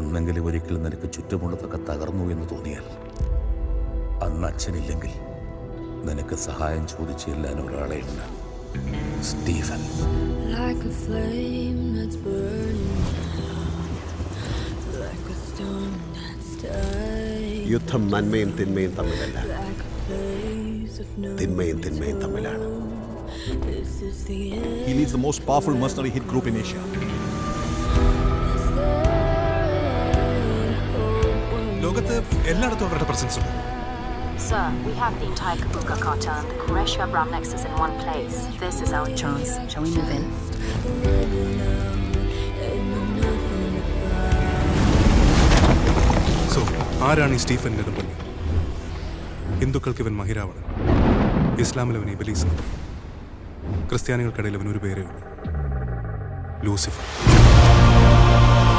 എന്നെങ്കിലും ഒരിക്കൽ നിനക്ക് ചുറ്റുമുള്ളതൊക്കെ തകർന്നു എന്ന് തോന്നിയാൽ അന്ന് അച്ഛനില്ലെങ്കിൽ നിനക്ക് സഹായം ചോദിച്ചു ചെല്ലാൻ ഒരാളെ ഉണ്ട്, Stephen. Like a flame that's burning, like a storm that's dying, യുദ്ധം നന്മയും തിന്മയും തമ്മിലല്ല, like a place of no തിന്മയും തിന്മയും തമ്മിലാണ്. This is the end. He leads the most powerful mercenary hit group in Asia. ലോകത്ത് എല്ലായിടത്തും അവരുടെ പ്രസൻസ് ഉണ്ട്. Sir, we have the entire Kabuka cartel and the Qureshi Abram Nexus in one place. This is our chance. Shall we move in? So ആരാണ് ഈ Stephen Nedumpally? ഹിന്ദുക്കൾക്ക് ഇവൻ മഹിരാവണൻ, ഇസ്ലാമിൽ അവൻ ഇബലീസ്, ക്രിസ്ത്യാനികൾക്കിടയിൽ അവൻ ഒരു പേരേ ഉള്ളൂ, ലൂസിഫർ.